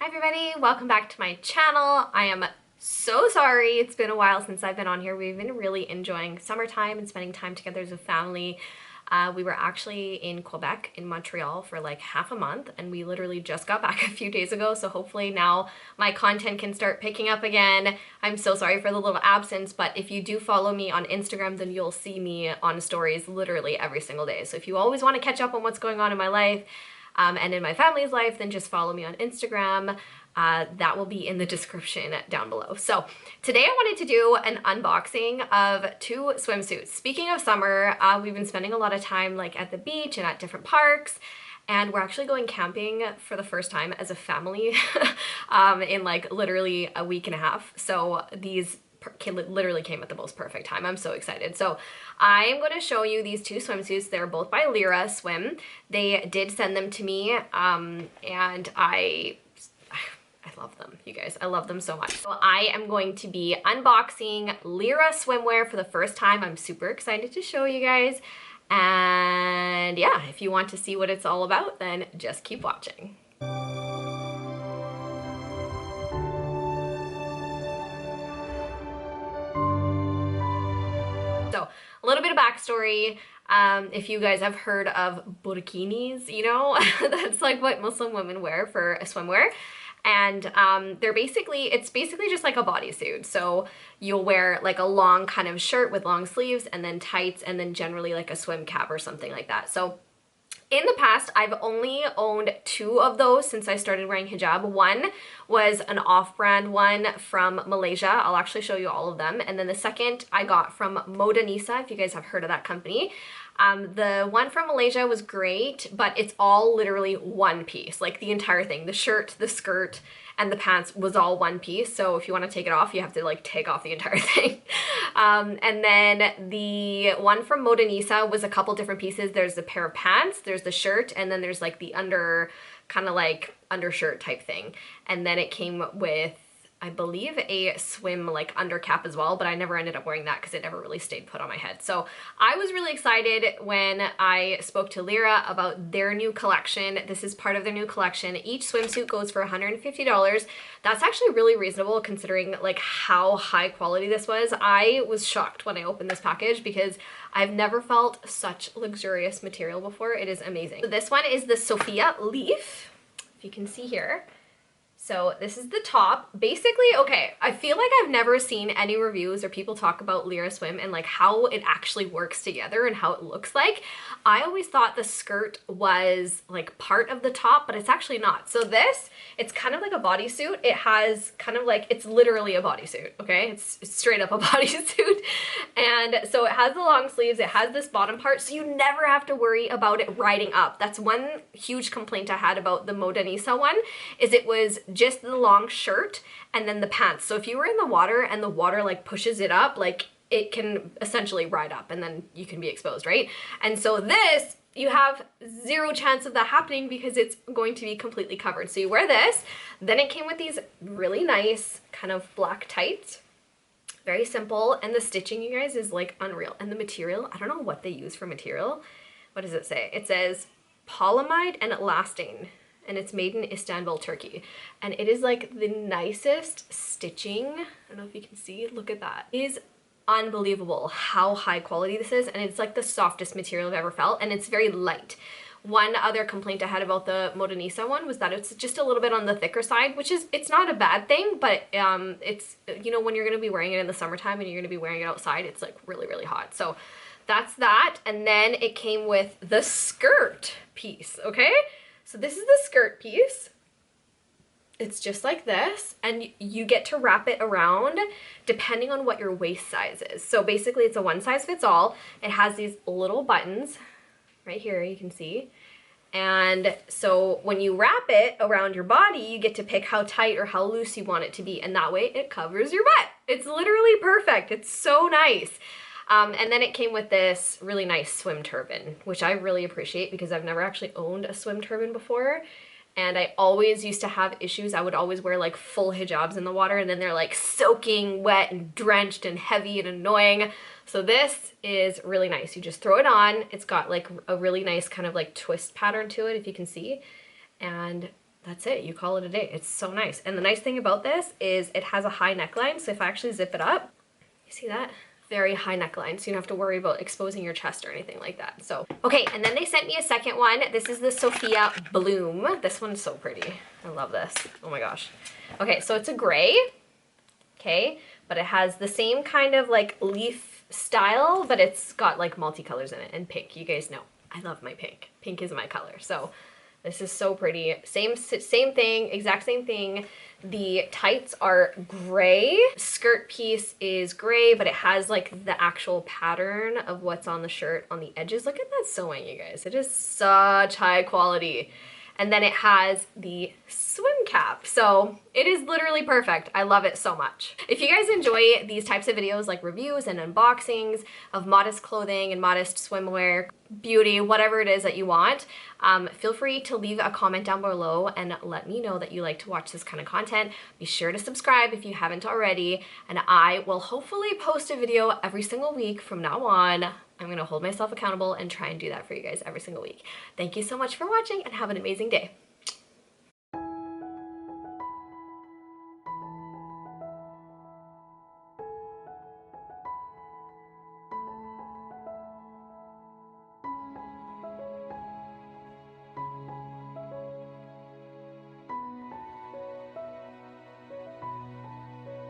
Hi everybody, welcome back to my channel. I am so sorry it's been a while since I've been on here. We've been really enjoying summertime and spending time together as a family. We were actually in Quebec, in Montreal for like half a month, and we literally just got back a few days ago, so hopefully now my content can start picking up again. I'm so sorry for the little absence, but if you do follow me on Instagram, then you'll see me on stories literally every single day. So if you always want to catch up on what's going on in my life, and in my family's life, then just follow me on Instagram. That will be in the description down below. So today I wanted to do an unboxing of two swimsuits. Speaking of summer, we've been spending a lot of time like at the beach and at different parks, and we're actually going camping for the first time as a family in like literally a week and a half. So these literally came at the most perfect time. I'm so excited. So I am going to show you these two swimsuits. They're both by Lyra Swim. They did send them to me, and I love them, you guys. I love them so much. So I am going to be unboxing Lyra Swimwear for the first time. I'm super excited to show you guys. And yeah, if you want to see what it's all about, then just keep watching. So a little bit of backstory. If you guys have heard of burkinis, you know, that's like what Muslim women wear for a swimwear. And it's basically just like a bodysuit. So you'll wear like a long kind of shirt with long sleeves and then tights and then generally like a swim cap or something like that. So in the past, I've only owned two of those since I started wearing hijab. One was an off-brand one from Malaysia. I'll actually show you all of them. And then the second I got from Modanisa, if you guys have heard of that company. The one from Malaysia was great, but it's all literally one piece, like the entire thing. The shirt, the skirt, and the pants was all one piece. So if you want to take it off, you have to like take off the entire thing. And then the one from Modanisa was a couple different pieces. There's a pair of pants, there's the shirt, and then there's like the kind of like undershirt type thing. And then it came with, I believe, a swim like under cap as well, but I never ended up wearing that because it never really stayed put on my head. So I was really excited when I spoke to Lyra about their new collection. This is part of their new collection. Each swimsuit goes for $150. That's actually really reasonable considering like how high quality this was. I was shocked when I opened this package because I've never felt such luxurious material before. It is amazing. So this one is the Sophia Leaf, if you can see here. So this is the top. Basically, okay, I feel like I've never seen any reviews or people talk about Lyra Swim and like how it actually works together and how it looks like. I always thought the skirt was like part of the top, but it's actually not. So this, it's kind of like a bodysuit. It has kind of like, it's literally a bodysuit, okay? It's straight up a bodysuit. And so it has the long sleeves, it has this bottom part, so you never have to worry about it riding up. That's one huge complaint I had about the Modanisa one, is it was just the long shirt and then the pants. So if you were in the water and the water like pushes it up, like it can essentially ride up and then you can be exposed, right? And so this, you have zero chance of that happening because it's going to be completely covered. So you wear this, then it came with these really nice kind of black tights. Very simple, and the stitching, you guys, is like unreal. And the material, I don't know what they use for material. What does it say? It says polyamide and elastane, and it's made in Istanbul, Turkey. And it is like the nicest stitching. I don't know if you can see, look at that. It is unbelievable how high quality this is, and it's like the softest material I've ever felt, and it's very light. One other complaint I had about the Modanisa one was that it's just a little bit on the thicker side, which is, it's not a bad thing, but it's, you know, when you're going to be wearing it in the summertime and you're going to be wearing it outside, it's like really, really hot. So that's that. And then it came with the skirt piece, okay? So this is the skirt piece. It's just like this, and you get to wrap it around depending on what your waist size is. So basically it's a one size fits all. It has these little buttons right here, you can see. And so when you wrap it around your body, you get to pick how tight or how loose you want it to be, and that way it covers your butt. It's literally perfect. It's so nice. And then it came with this really nice swim turban, which I really appreciate because I've never actually owned a swim turban before. And I always used to have issues. I would always wear like full hijabs in the water, and then they're like soaking wet and drenched and heavy and annoying. So this is really nice. You just throw it on. It's got like a really nice kind of like twist pattern to it, if you can see. And that's it. You call it a day. It's so nice. And the nice thing about this is it has a high neckline. So if I actually zip it up, you see that? Very high neckline, so you don't have to worry about exposing your chest or anything like that. So, okay, and then they sent me a second one. This is the Sophia Bloom. This one's so pretty. I love this. Oh my gosh. Okay, so it's a gray, okay, but it has the same kind of like leaf style, but it's got like multicolors in it, and pink. You guys know, I love my pink. Pink is my color, so this is so pretty. Same thing, exact same thing. The tights are gray. Skirt piece is gray, but it has like the actual pattern of what's on the shirt on the edges. Look at that sewing, you guys. It is such high quality. And then it has the swim cap. So it is literally perfect. I love it so much. If you guys enjoy these types of videos like reviews and unboxings of modest clothing and modest swimwear, beauty, whatever it is that you want, feel free to leave a comment down below and let me know that you like to watch this kind of content. Be sure to subscribe if you haven't already, and I will hopefully post a video every single week from now on. I'm gonna hold myself accountable and try and do that for you guys every single week. Thank you so much for watching and have an amazing day.